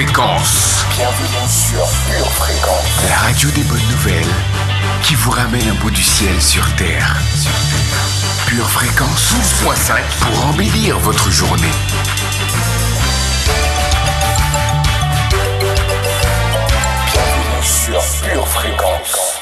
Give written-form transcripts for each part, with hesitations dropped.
Fréquence. Bienvenue sur Pure Fréquence. La radio des bonnes nouvelles qui vous ramène un bout du ciel sur Terre. Pure Fréquence 12.5 pour embellir votre journée. Bienvenue sur Pure Fréquence.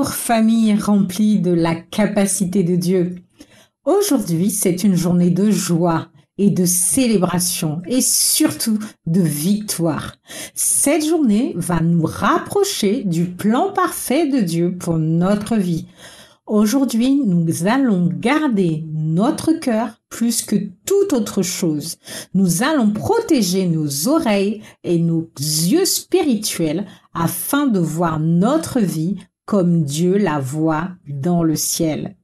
Famille remplie de la capacité de Dieu. Aujourd'hui, c'est une journée de joie et de célébration et surtout de victoire. Cette journée va nous rapprocher du plan parfait de Dieu pour notre vie. Aujourd'hui, nous allons garder notre cœur plus que toute autre chose. Nous allons protéger nos oreilles et nos yeux spirituels afin de voir notre vie comme Dieu la voit dans le ciel.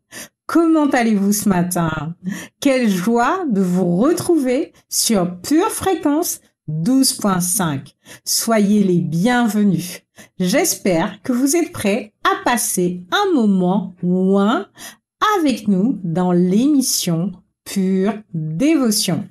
Comment allez-vous ce matin? Quelle joie de vous retrouver sur Pure Fréquence 12.5. Soyez les bienvenus. J'espère que vous êtes prêts à passer un moment ou un avec nous dans l'émission Pure Dévotion.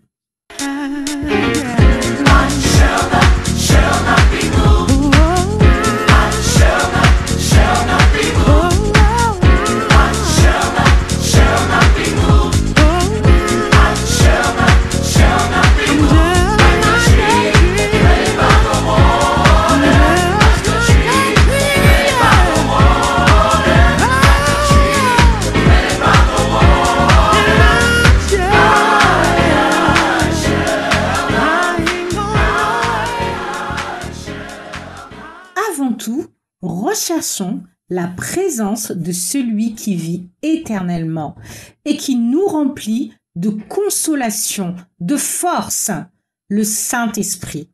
Avant tout, recherchons la présence de celui qui vit éternellement et qui nous remplit de consolation, de force, le Saint-Esprit.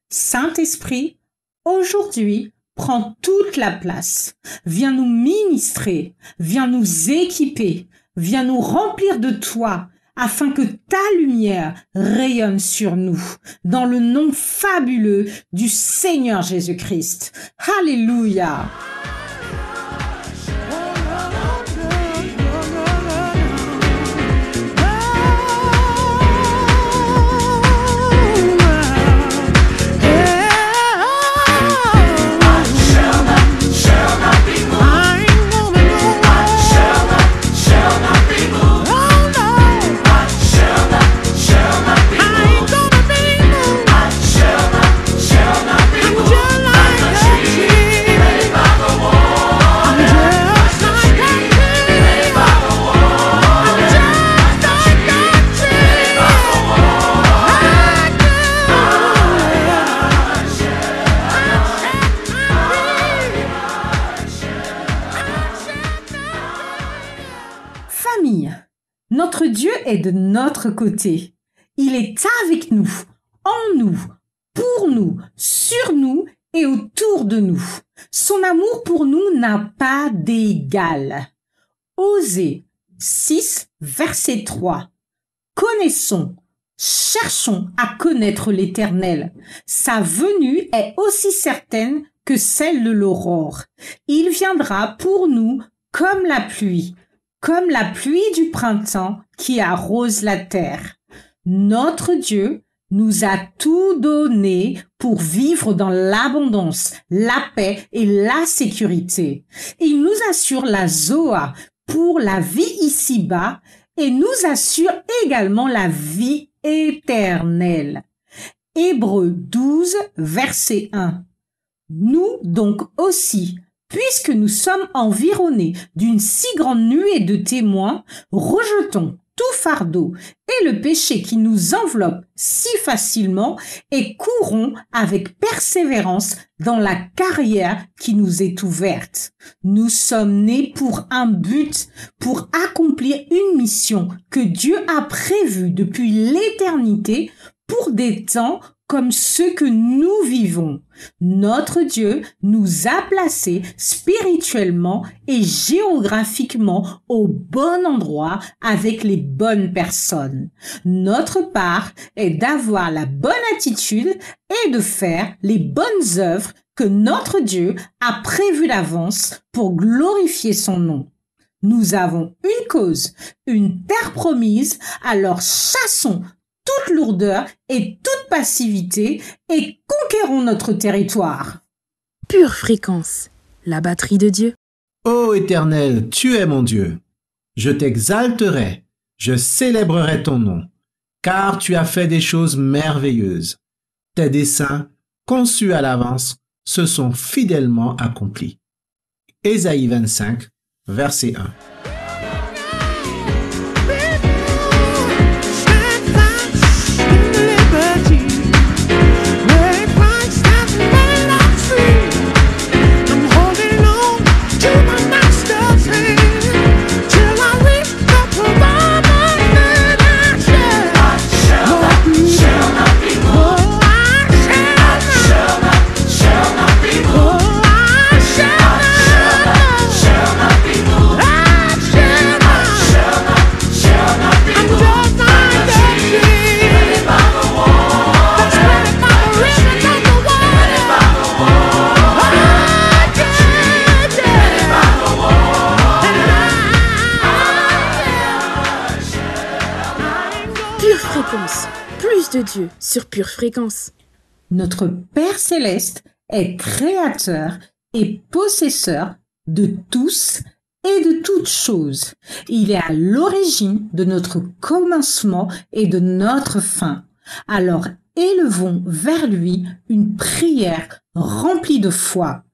Saint-Esprit, aujourd'hui, prends toute la place. Viens nous ministrer, viens nous équiper, viens nous remplir de toi, afin que ta lumière rayonne sur nous, dans le nom fabuleux du Seigneur Jésus-Christ. Alléluia! Famille, notre Dieu est de notre côté. Il est avec nous, en nous, pour nous, sur nous et autour de nous. Son amour pour nous n'a pas d'égal. Osée 6, verset 3. Connaissons, cherchons à connaître l'Éternel. Sa venue est aussi certaine que celle de l'aurore. Il viendra pour nous comme la pluie du printemps qui arrose la terre. Notre Dieu nous a tout donné pour vivre dans l'abondance, la paix et la sécurité. Il nous assure la Zoa pour la vie ici-bas et nous assure également la vie éternelle. Hébreux 12, verset 1. Nous donc aussi, puisque nous sommes environnés d'une si grande nuée de témoins, rejetons tout fardeau et le péché qui nous enveloppe si facilement et courons avec persévérance dans la carrière qui nous est ouverte. Nous sommes nés pour un but, pour accomplir une mission que Dieu a prévue depuis l'éternité pour des temps comme ceux que nous vivons. Notre Dieu nous a placés spirituellement et géographiquement au bon endroit avec les bonnes personnes. Notre part est d'avoir la bonne attitude et de faire les bonnes œuvres que notre Dieu a prévues d'avance pour glorifier son nom. Nous avons une cause, une terre promise, alors chassons toute lourdeur et toute passivité et conquérons notre territoire. Pure fréquence, la batterie de Dieu. Ô Éternel, tu es mon Dieu. Je t'exalterai, je célébrerai ton nom, car tu as fait des choses merveilleuses. Tes desseins, conçus à l'avance, se sont fidèlement accomplis. Ésaïe 25, verset 1. Plus de Dieu sur Pure Fréquence. Notre Père Céleste est créateur et possesseur de tous et de toutes choses. Il est à l'origine de notre commencement et de notre fin. Alors élevons vers lui une prière remplie de foi.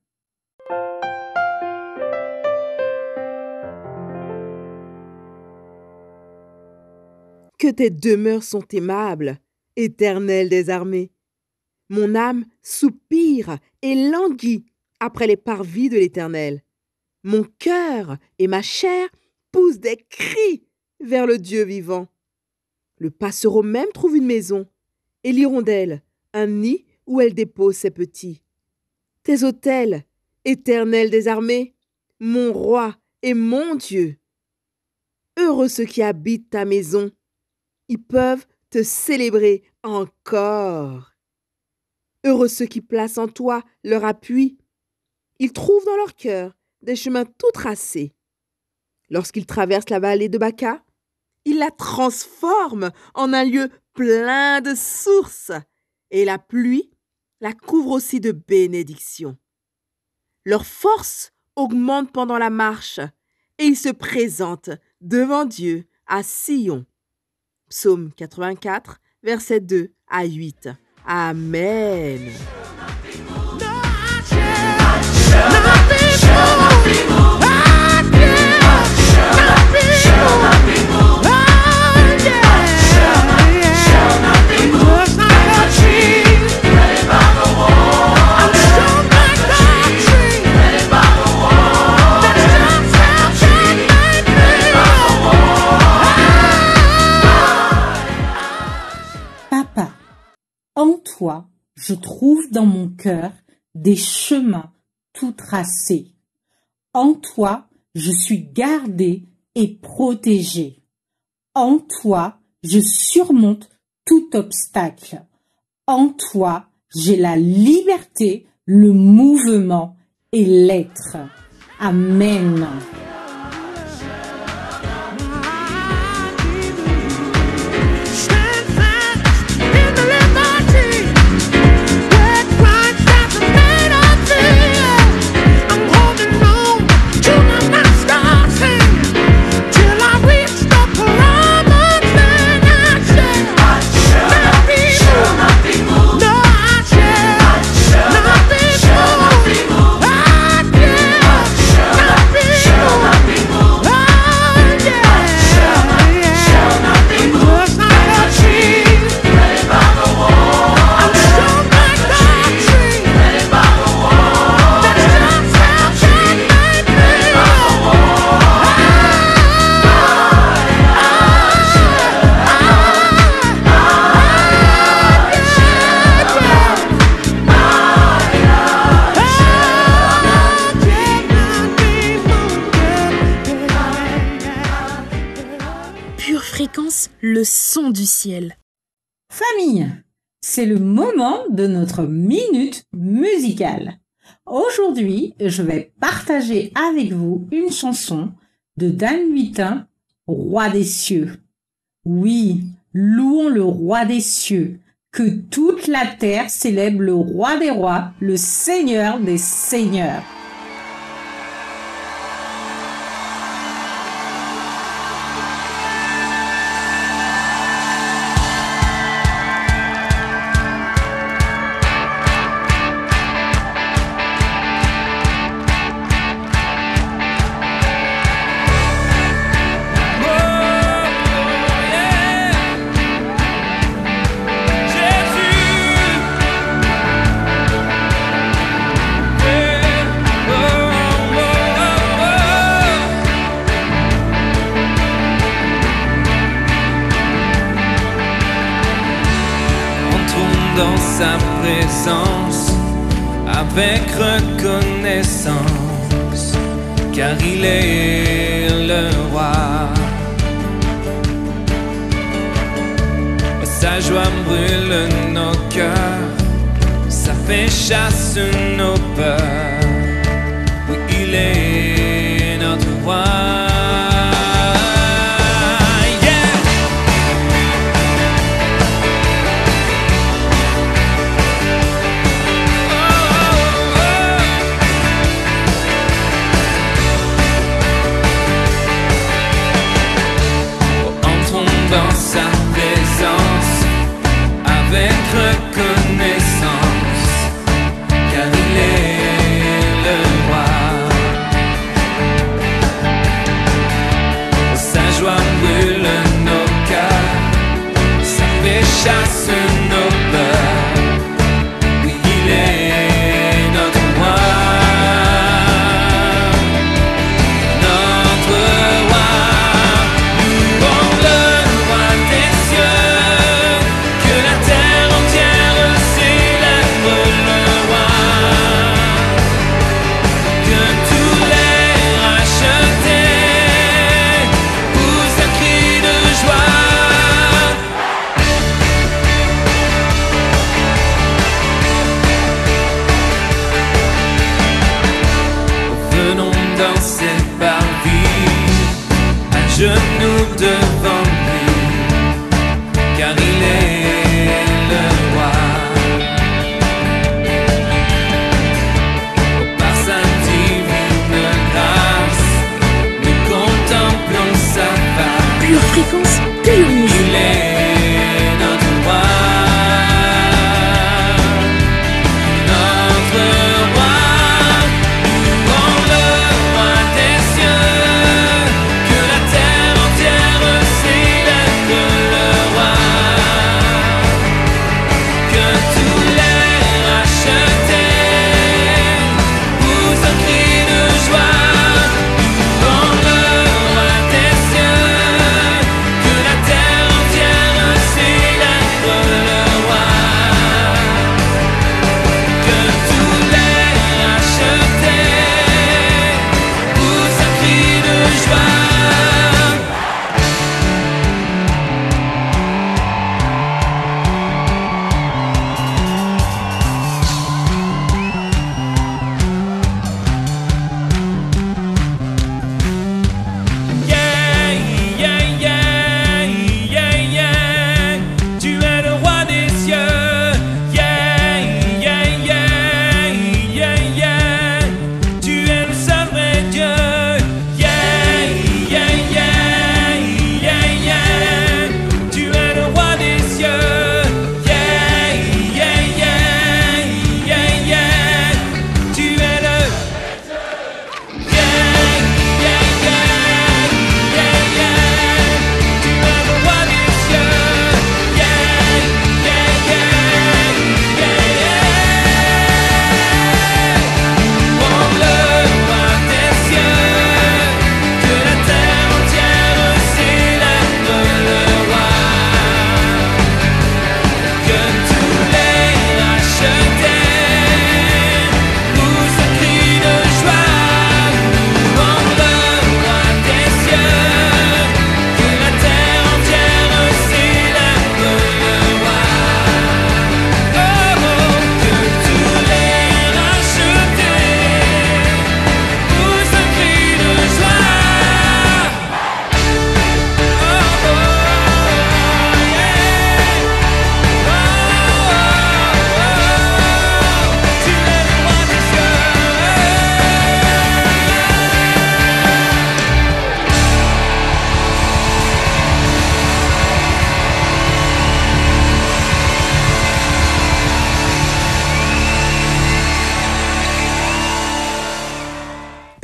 Que tes demeures sont aimables, Éternel des armées. Mon âme soupire et languit après les parvis de l'Éternel. Mon cœur et ma chair poussent des cris vers le Dieu vivant. Le passereau même trouve une maison, et l'hirondelle un nid où elle dépose ses petits. Tes autels, Éternel des armées, mon roi et mon Dieu. Heureux ceux qui habitent ta maison. Ils peuvent te célébrer encore. Heureux ceux qui placent en toi leur appui. Ils trouvent dans leur cœur des chemins tout tracés. Lorsqu'ils traversent la vallée de Baca, ils la transforment en un lieu plein de sources, et la pluie la couvre aussi de bénédictions. Leur force augmente pendant la marche, et ils se présentent devant Dieu à Sion. Psaume 84, versets 2 à 8. Amen. Papa, en toi, je trouve dans mon cœur des chemins tout tracés. En toi, je suis gardé et protégé. En toi, je surmonte tout obstacle. En toi, j'ai la liberté, le mouvement et l'être. Amen. Show Fréquence, le son du ciel. Famille, c'est le moment de notre minute musicale. Aujourd'hui, je vais partager avec vous une chanson de Dan Huitain, Roi des cieux. Oui, louons le Roi des cieux, que toute la terre célèbre le Roi des rois, le Seigneur des seigneurs. Dans sa présence avec reconnaissance, car il est le roi. Sa joie brûle nos cœurs, ça fait chasse nos peurs. Oui, il est notre roi. Dans sa présence, avec reconnaissance, car il est le roi. Sa joie brûle nos cœurs, ça fait chasse nos peurs. Oui, il est notre roi, notre roi. Louons-le. Genoux devant lui, car il est le roi. Par sa divine grâce, nous contemplons sa face. Pure fréquence, pure musique. Il est notre roi. Notre roi, louons le roi des cieux. Que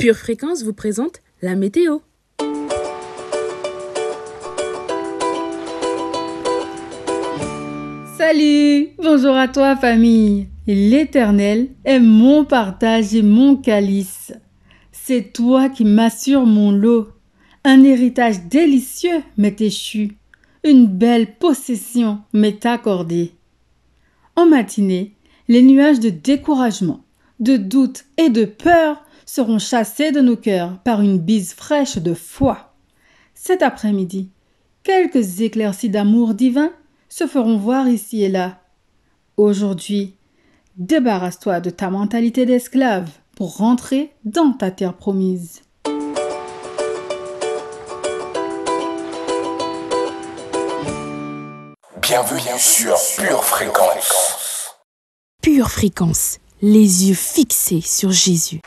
Pure Fréquence vous présente la météo. Salut, bonjour à toi famille. L'Éternel est mon partage et mon calice. C'est toi qui m'assures mon lot. Un héritage délicieux m'est échu. Une belle possession m'est accordée. En matinée, les nuages de découragement, de doute et de peur seront chassés de nos cœurs par une bise fraîche de foi. Cet après-midi, quelques éclaircies d'amour divin se feront voir ici et là. Aujourd'hui, débarrasse-toi de ta mentalité d'esclave pour rentrer dans ta terre promise. Bienvenue sur Pure Fréquence. Pure Fréquence, les yeux fixés sur Jésus.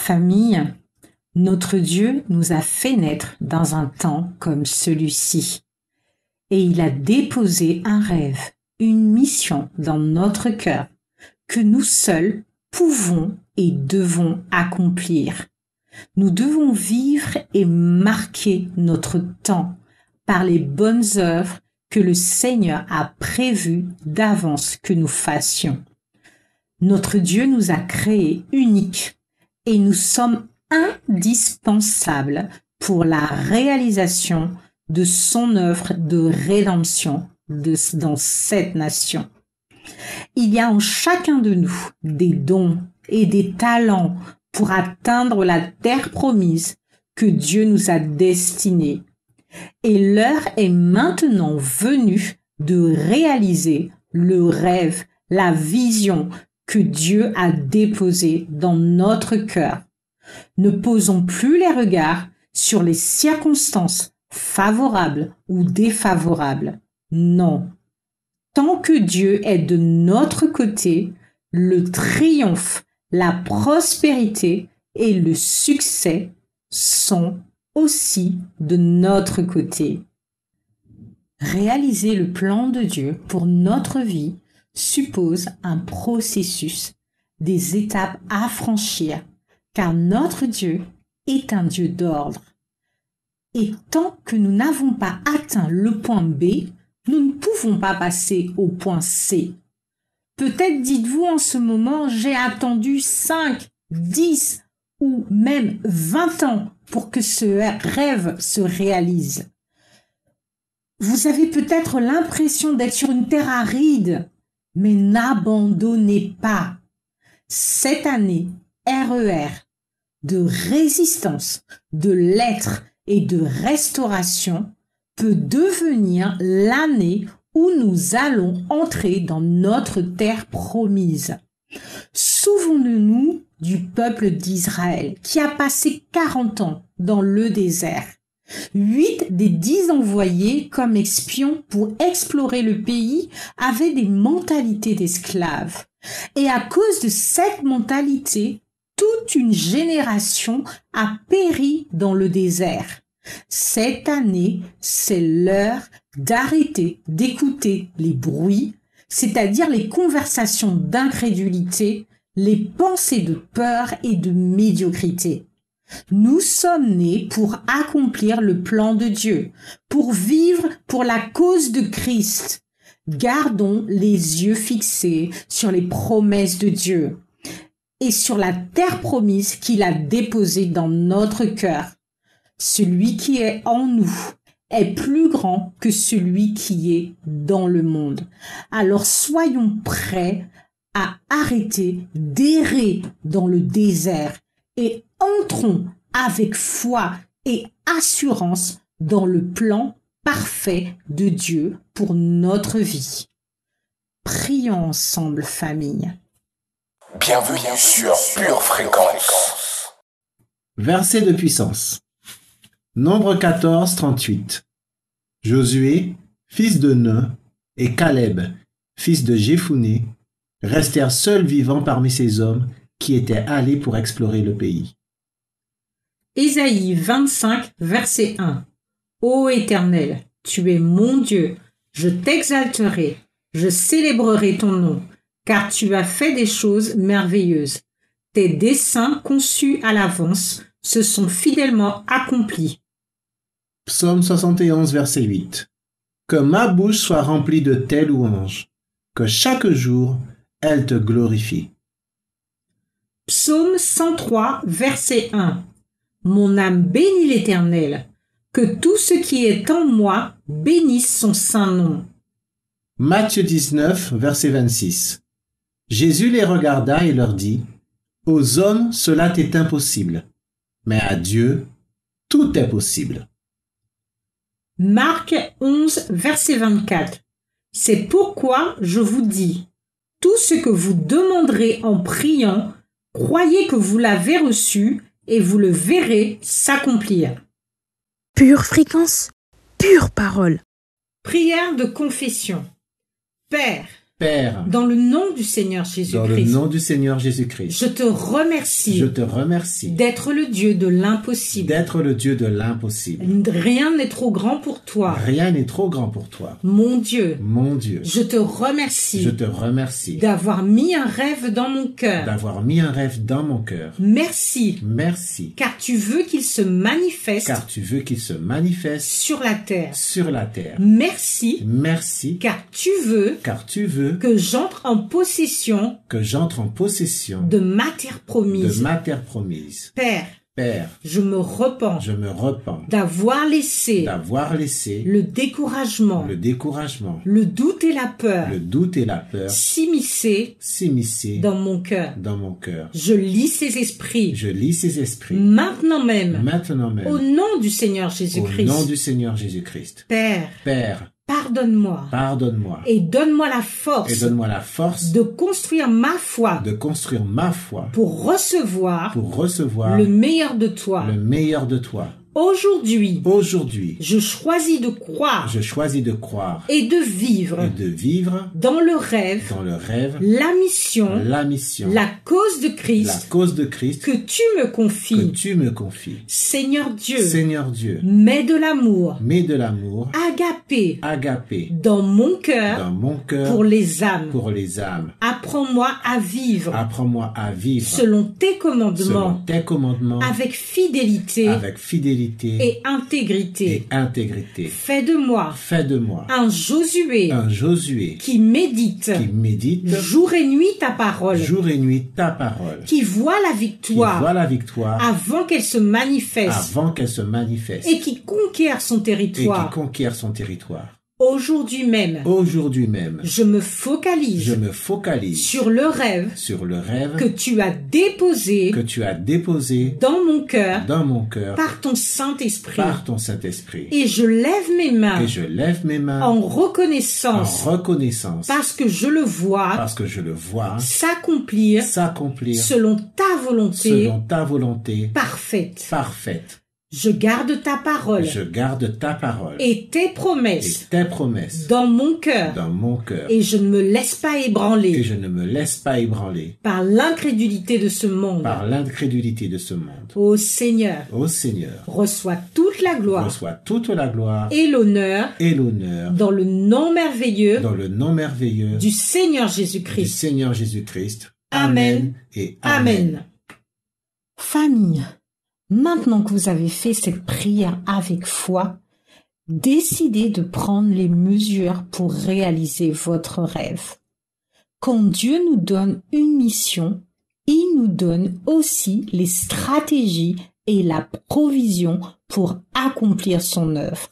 Famille, notre Dieu nous a fait naître dans un temps comme celui-ci. Et il a déposé un rêve, une mission dans notre cœur que nous seuls pouvons et devons accomplir. Nous devons vivre et marquer notre temps par les bonnes œuvres que le Seigneur a prévues d'avance que nous fassions. Notre Dieu nous a créés uniques et nous sommes indispensables pour la réalisation de son œuvre de rédemption dans cette nation. Il y a en chacun de nous des dons et des talents pour atteindre la terre promise que Dieu nous a destinée. Et l'heure est maintenant venue de réaliser le rêve, la vision que Dieu a déposé dans notre cœur. Ne posons plus les regards sur les circonstances favorables ou défavorables. Non. Tant que Dieu est de notre côté, le triomphe, la prospérité et le succès sont aussi de notre côté. Réaliser le plan de Dieu pour notre vie suppose un processus, des étapes à franchir, car notre Dieu est un Dieu d'ordre. Et tant que nous n'avons pas atteint le point B, nous ne pouvons pas passer au point C. Peut-être dites-vous en ce moment, j'ai attendu 5, 10 ou même 20 ans pour que ce rêve se réalise. Vous avez peut-être l'impression d'être sur une terre aride, mais n'abandonnez pas. Cette année, RER, de résistance, de lettres et de restauration, peut devenir l'année où nous allons entrer dans notre terre promise. Souvenons-nous du peuple d'Israël qui a passé 40 ans dans le désert. 8 des 10 envoyés comme espions pour explorer le pays avaient des mentalités d'esclaves. Et à cause de cette mentalité, toute une génération a péri dans le désert. Cette année, c'est l'heure d'arrêter d'écouter les bruits, c'est-à-dire les conversations d'incrédulité, les pensées de peur et de médiocrité. Nous sommes nés pour accomplir le plan de Dieu, pour vivre pour la cause de Christ. Gardons les yeux fixés sur les promesses de Dieu et sur la terre promise qu'il a déposée dans notre cœur. Celui qui est en nous est plus grand que celui qui est dans le monde. Alors soyons prêts à arrêter d'errer dans le désert et entrons avec foi et assurance dans le plan parfait de Dieu pour notre vie. Prions ensemble, famille. Bienvenue sur Pure Fréquence. Verset de puissance. Nombre 14, 38. Josué, fils de Nun, et Caleb, fils de Jéphuné, restèrent seuls vivants parmi ces hommes qui étaient allés pour explorer le pays. Ésaïe 25, verset 1. Ô Éternel, tu es mon Dieu, je t'exalterai, je célébrerai ton nom, car tu as fait des choses merveilleuses. Tes desseins conçus à l'avance se sont fidèlement accomplis. Psaume 71, verset 8. Que ma bouche soit remplie de tes louanges, que chaque jour elle te glorifie. Psaume 103, verset 1. Mon âme bénit l'Éternel, que tout ce qui est en moi bénisse son saint nom. Matthieu 19, verset 26. Jésus les regarda et leur dit, « Aux hommes cela est impossible, mais à Dieu tout est possible. » Marc 11, verset 24. C'est pourquoi je vous dis, tout ce que vous demanderez en priant, croyez que vous l'avez reçu et vous le verrez s'accomplir. Pure fréquence, pure parole. Prière de confession. Père, Père, dans le nom du Seigneur dans le Jésus-Christ, nom du Seigneur Jésus-Christ, je te remercie je te remercie d'être le Dieu de l'impossible. d'être le Dieu de l'impossible. Rien n'est trop grand pour toi. Rien n'est trop grand pour toi. Mon Dieu, Mon Dieu, je te remercie je te remercie d'avoir mis un rêve dans mon cœur. d'avoir mis un rêve dans mon cœur. Merci, Merci, car tu veux qu'il se manifeste car tu veux qu'il se manifeste sur la terre. sur la terre. Merci, Merci, car tu veux car tu veux que j'entre en possession que j'entre en possession de ma terre de promise. ma terre promise. Père, Père, je me repens je me repens d'avoir laissé d'avoir laissé le découragement, le découragement, le doute et la peur le doute et la peur s'immiscer s'immiscer dans mon cœur. dans mon cœur. Je lis ces esprits Je lis ces esprits maintenant même maintenant même au nom du Seigneur au Jésus-Christ. nom du Seigneur Jésus-Christ. Père, Père, pardonne-moi pardonne-moi et donne-moi la et force donne-moi la force de construire ma foi de construire ma foi pour recevoir le le meilleur de toi. meilleur de toi. Aujourd'hui, Aujourd'hui, je choisis de croire je choisis de croire et de vivre et de vivre dans le rêve, dans le rêve, la mission, la mission, la cause de la Christ cause de Christ que tu me que confies. tu me confies. Seigneur Dieu, Seigneur Dieu, mets de l'amour, mets de l'amour, agapé, agapé, dans mon cœur dans mon cœur pour les âmes. pour les âmes. Apprends-moi à vivre Apprends-moi à vivre selon tes selon commandements, tes commandements, avec fidélité avec fidélité et intégrité. et intégrité. Fais de moi Fais de moi un Josué un Josué qui médite qui médite jour et nuit ta parole, jour et nuit ta parole, qui voit la qui victoire voit la victoire avant qu'elle se manifeste avant qu'elle se manifeste et qui conquiert son et qui territoire. conquiert son territoire. Aujourd'hui même, Aujourd'hui même, je me je focalise me focalise sur le rêve sur le rêve que tu as déposé que tu as déposé dans mon cœur dans mon cœur par ton Saint-Esprit. par ton Saint-Esprit. Et je lève mes mains Et je lève mes mains en en reconnaissance reconnaissance parce que je le vois parce que je le vois s'accomplir s'accomplir selon ta volonté selon ta volonté parfaite. parfaite. Je garde ta parole Je garde ta parole et tes et promesses tes promesses dans mon cœur dans mon cœur et je ne me laisse pas et ébranler je ne me laisse pas ébranler par l'incrédulité de ce monde. par l'incrédulité de ce monde. Ô Seigneur, Ô Seigneur, reçois toute la gloire reçois toute la gloire et l'honneur et l'honneur dans le nom merveilleux dans le nom merveilleux du Seigneur du Jésus-Christ. Seigneur Jésus-Christ. Amen et Amen. Famille, maintenant que vous avez fait cette prière avec foi, décidez de prendre les mesures pour réaliser votre rêve. Quand Dieu nous donne une mission, il nous donne aussi les stratégies et la provision pour accomplir son œuvre.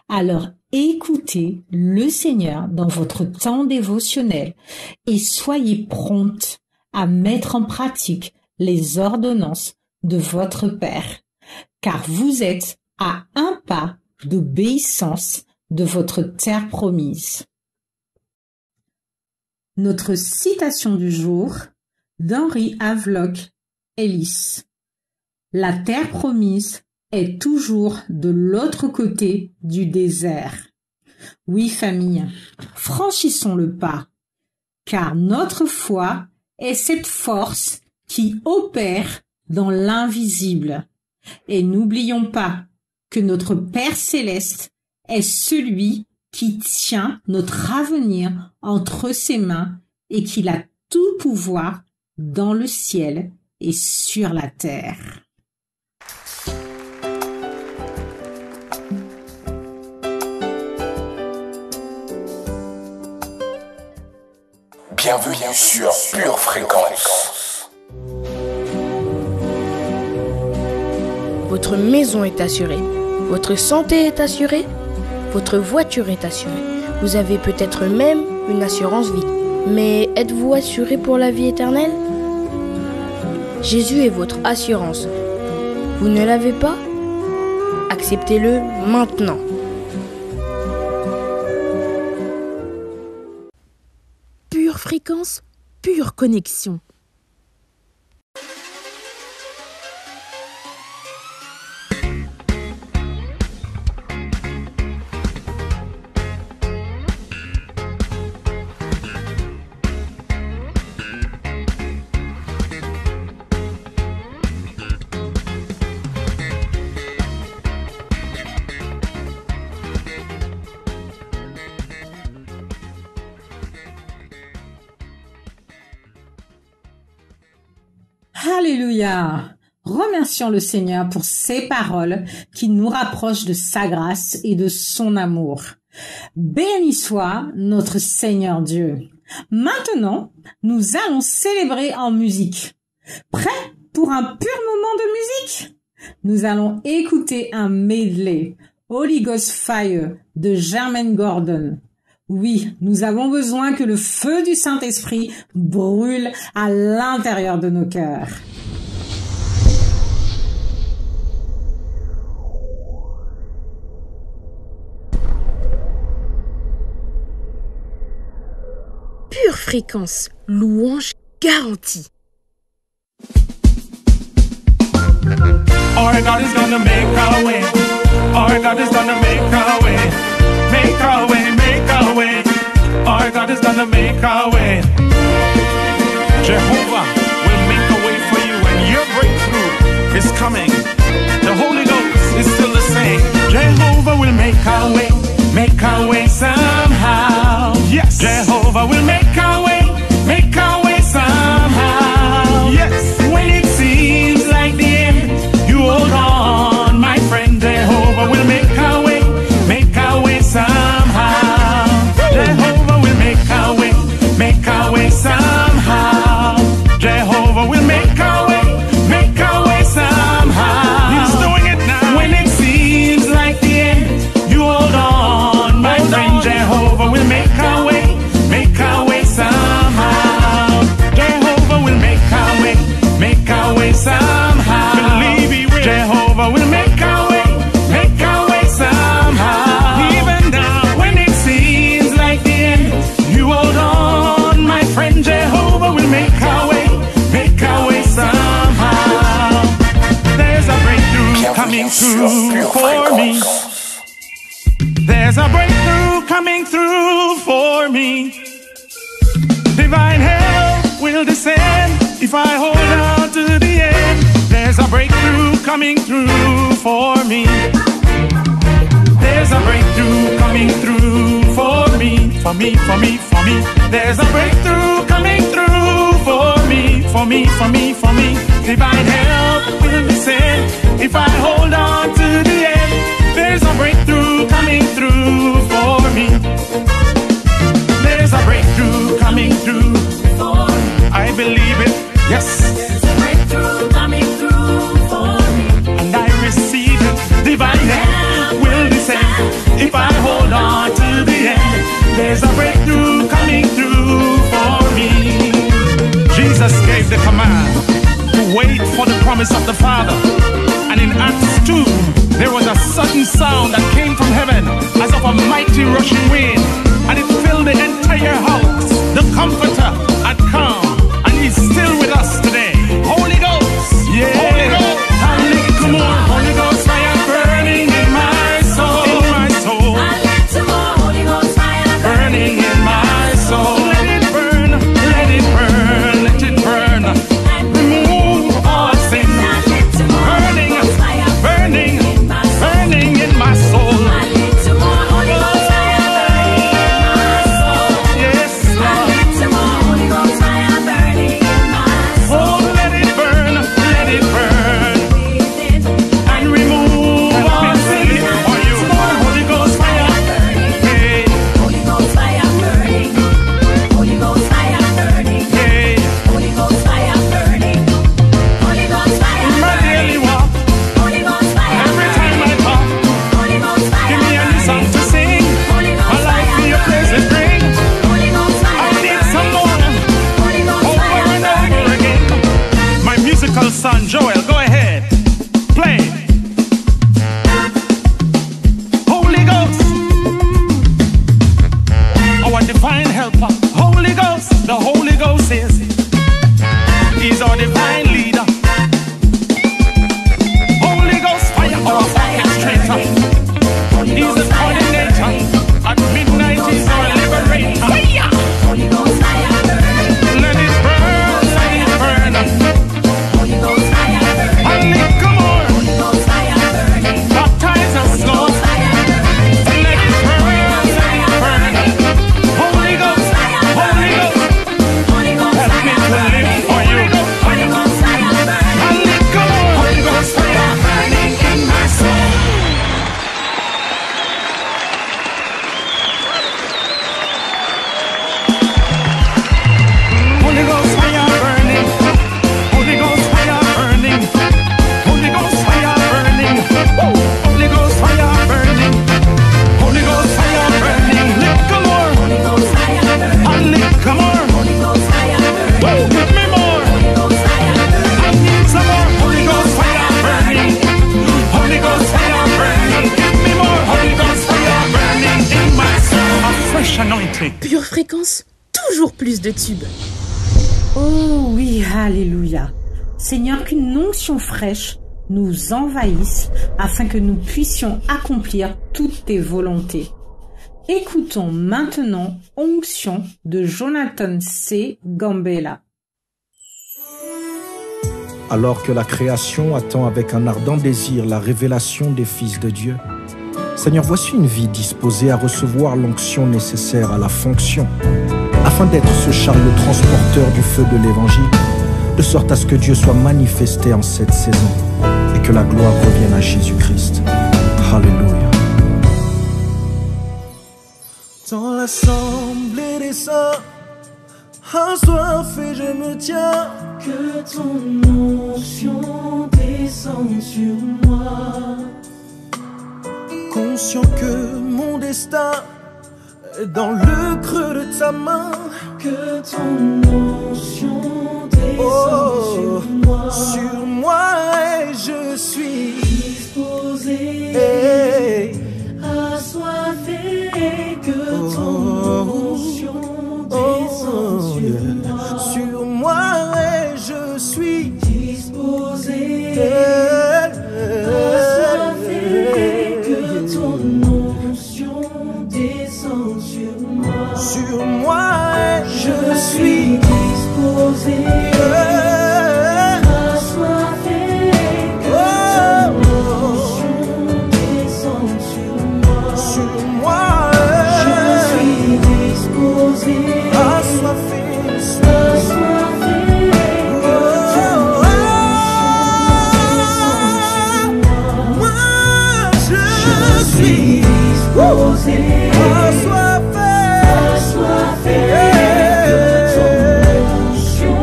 Alors écoutez le Seigneur dans votre temps dévotionnel et soyez promptes à mettre en pratique les ordonnances de votre Père, car vous êtes à un pas d'obéissance de votre terre promise. Notre citation du jour d'Henry Havelock Ellis. La terre promise est toujours de l'autre côté du désert. Oui, famille, franchissons le pas, car notre foi est cette force qui opère dans l'invisible. Et n'oublions pas que notre Père céleste est celui qui tient notre avenir entre ses mains et qu'il a tout pouvoir dans le ciel et sur la terre. Bienvenue sur Pure Fréquence. Votre maison est assurée, votre santé est assurée, votre voiture est assurée. Vous avez peut-être même une assurance vie. Mais êtes-vous assuré pour la vie éternelle? Jésus est votre assurance. Vous ne l'avez pas? Acceptez-le maintenant. Pure fréquence, pure connexion. Alléluia! Remercions le Seigneur pour ses paroles qui nous rapprochent de sa grâce et de son amour. Béni soit notre Seigneur Dieu. Maintenant, nous allons célébrer en musique. Prêts pour un pur moment de musique? Nous allons écouter un medley, Holy Ghost Fire, de Jermaine Gordon. Oui, nous avons besoin que le feu du Saint-Esprit brûle à l'intérieur de nos cœurs. Pure fréquence, louange garantie. Our God is gonna make our way. Our God is gonna make our way. Make our way, make our way. Our God is gonna make our way. Jehovah will make a way for you, and your breakthrough is coming. The Holy Ghost is still the same. Jehovah will make our way somehow. Yes, Jehovah will make our way somehow. Yes, when it seems like the end, you hold on, my friend. Jehovah will make our way somehow. Jehovah will make our way somehow. Jehovah will make our way somehow. He's doing it now. When it seems like the end, you hold on, my friend. Jehovah will make our way somehow. Jehovah will make our way somehow. Believe he will. Jehovah will make our way somehow. Even now, when it seems like the end, you hold on, my friend. Jehovah will make our way somehow. There's a breakthrough coming through for me. There's a breakthrough coming through for me. Divine help will descend if I hold on to the end. There's a breakthrough coming through for me. There's a breakthrough coming through for me. For me, for me, for me. There's a breakthrough coming through for me. For me, for me, for me. Divine help will descend if I hold on to the end. There's a breakthrough coming through for me. There's a breakthrough coming through for me. I believe it, yes. There's a breakthrough coming through for me. And I receive it. Divine help will descend if I hold on to the end. There's a breakthrough coming through for me. Jesus gave the command to wait for the promise of the Father. And in Acts 2, there was a sudden sound that came from heaven as of a mighty rushing wind, and it filled the entire house. The Comforter had come, and he's still with us today. Holy Ghost, yeah. Holy Ghost, I need some more Holy Ghost fire burning in my soul. In my soul. I need some more Holy prodigal son. Joel, go ahead. Play. Holy Ghost, our divine helper. Holy Ghost, the Holy Ghost is. He's our divine leader. Holy Ghost, fire, our orchestrator. He's the coordinator. At midnight, he's our liberator. Fire! Holy Ghost, fire. Let it burn, let it burn. Holy Ghost, fire. Holy, come on. Holy Ghost, fire. Baptize us, Lord. Let it burn, let it burn. Holy Ghost, Holy Ghost. Help me to live for you. Holy Ghost, fire. Holy, come on. Holy Ghost, fire burning in my soul. Holy Ghost fire burning. Holy Ghost fire burning. Holy Ghost fire burning. Woo! Holy Ghost fire burning. Holy Ghost fire burning. Lick more. Holy Ghost fire burning. And lick more. Holy Ghost fire burning. Woo! Give me more. Holy Ghost fire burning. I need some more. Holy Ghost fire burning. Holy Ghost fire burning. Give me more. Holy Ghost fire burning in my soul. A fresh anointing. Pure fréquence, toujours plus de tubes. Oh oui, alléluia. Seigneur, qu'une onction fraîche nous envahisse afin que nous puissions accomplir toutes tes volontés. Écoutons maintenant Onction de Jonathan C. Gambella. Alors que la création attend avec un ardent désir la révélation des fils de Dieu, Seigneur, voici une vie disposée à recevoir l'onction nécessaire à la fonction, afin d'être ce chariot transporteur du feu de l'Évangile, de sorte à ce que Dieu soit manifesté en cette saison et que la gloire revienne à Jésus-Christ. Alléluia. Dans l'assemblée des saints, assoiffé je me tiens. Que ton onction descende sur moi. Conscient que mon destin est dans le creux de ta main. Que ton onction descende sur moi. Sur moi et je suis disposé, assoiffé. Que ton onction descende sur moi. Sur moi et je suis disposé, assoiffé. Que ton onction descende sur moi. Sur moi et je suis disposé, assoiffé. Que ton onction descende sur moi. Sur moi je suis disposé, assoiffé. Assoiffé, assoiffé, que ton onction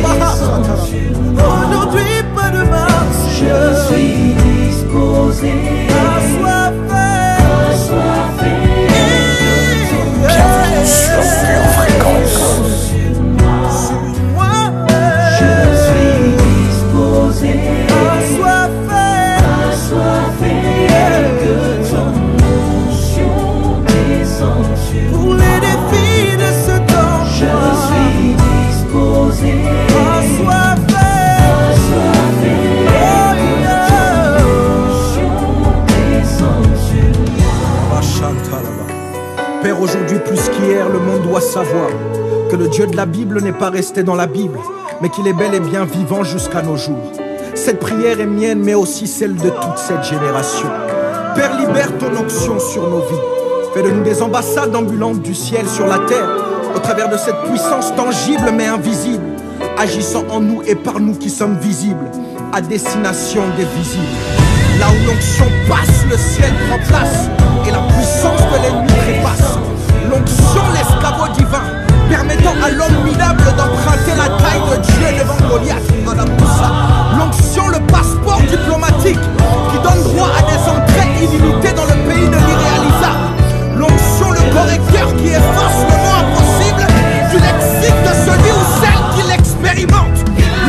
descende sur moi. Aujourd'hui, pas demain, je suis disposé, assoiffé, assoiffé, que ton Bienvenue sur Pure Fréquence. sur moi, je suis disposé, assoiffé, assoiffé, que ton pour les défis de ce temps, je suis disposé, assoiffé, assoiffé, Père, aujourd'hui plus qu'hier, le monde doit savoir que le Dieu de la Bible n'est pas resté dans la Bible, mais qu'il est bel et bien vivant jusqu'à nos jours. Cette prière est mienne, mais aussi celle de toute cette génération. Père, libère ton onction sur nos vies. Fais de nous des ambassades ambulantes du ciel sur la terre, au travers de cette puissance tangible mais invisible, agissant en nous et par nous qui sommes visibles, à destination des visibles. Là où l'onction passe, le ciel prend place, et la puissance de l'ennemi trépasse. L'onction, l'escabeau divin, permettant à l'homme minable d'emprunter la taille de Dieu devant Goliath. L'onction, le passeport diplomatique, qui donne droit à des entrées illimitées dans le pays de l'irréalisable. L'onction, le correcteur qui efface le mot impossible du lexique de celui ou celle qui l'expérimente.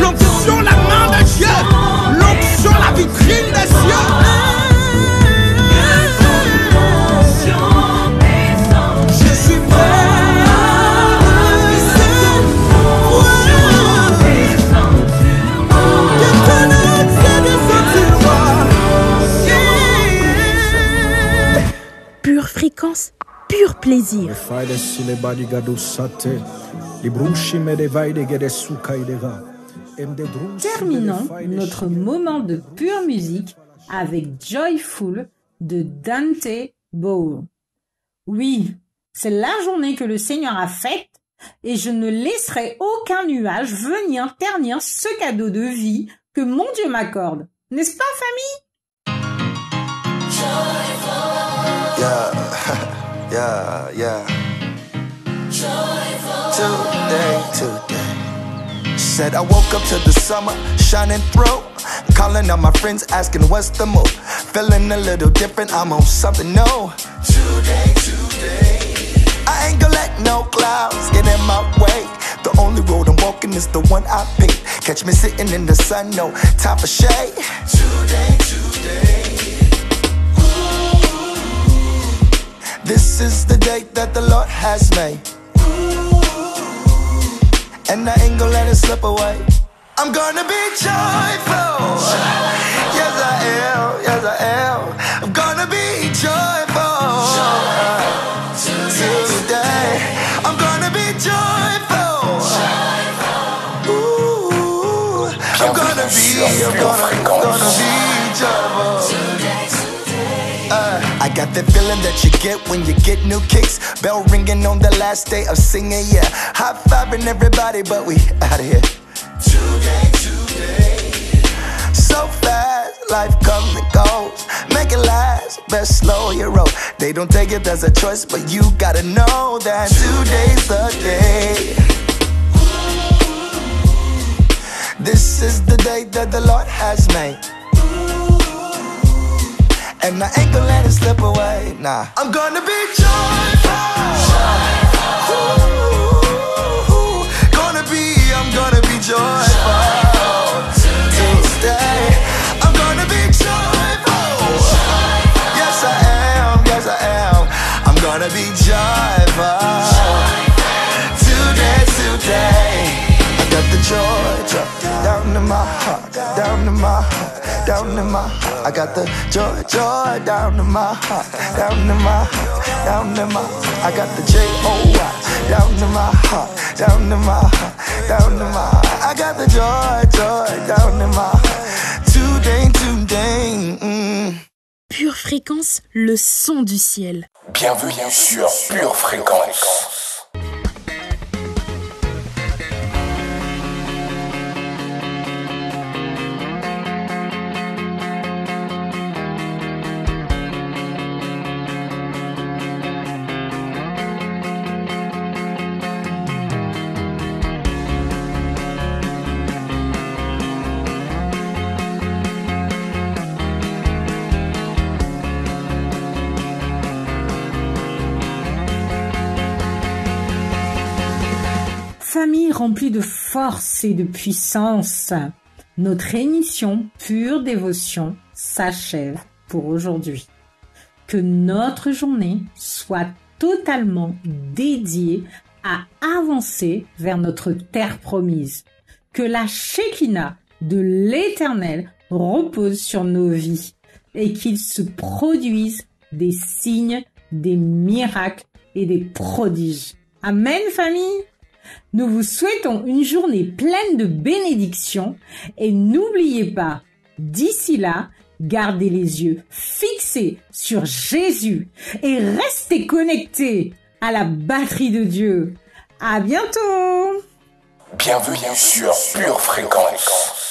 L'onction, la main de plaisir. Terminons notre moment de pure musique avec Joyful de Dante Bowe. Oui, c'est la journée que le Seigneur a faite et je ne laisserai aucun nuage venir ternir ce cadeau de vie que mon Dieu m'accorde. N'est-ce pas, famille? Yeah. Today. Said I woke up to the summer shining through. Calling on my friends asking what's the move. Feeling a little different, I'm on something new. Today. I ain't gonna let no clouds get in my way. The only road I'm walking is the one I picked. Catch me sitting in the sun, no time for shade. Today. This is the day that the Lord has made, and I ain't gonna let it slip away. I'm gonna be joyful. Yes I am. I'm gonna be joyful. Today I'm gonna be joyful. Ooh, I'm gonna be joyful. I got that feeling that you get when you get new kicks. Bell ringing on the last day of singing, yeah. High-fiving everybody, but we out of here. Today. So fast, life comes and goes. Make it last, best slow your roll. They don't take it as a choice, but you gotta know that today's the day. This is the day that the Lord has made, and I ain't gonna let it slip away, nah. I'm gonna be joyful. Ooh, I'm gonna be joyful. Today, I'm gonna be joyful. Yes I am. I'm gonna be joyful. Today. I got the joy down in my heart, down in my heart, down in my heart. I got the joy down in my heart, down in my heart, down in my heart. I got the J-O-Y down in my heart, down in my heart, down in my heart. I got the joy down in my heart. Today. Pure Fréquence, le son du ciel. Bienvenue sur Pure Fréquence. Famille remplie de force et de puissance, notre émission Pure Dévotion s'achève pour aujourd'hui. Que notre journée soit totalement dédiée à avancer vers notre terre promise. Que la Shekinah de l'Éternel repose sur nos vies et qu'il se produise des signes, des miracles et des prodiges. Amen, famille! Nous vous souhaitons une journée pleine de bénédictions et n'oubliez pas, d'ici là, gardez les yeux fixés sur Jésus et restez connectés à la batterie de Dieu. À bientôt! Bienvenue sur Pure Fréquence.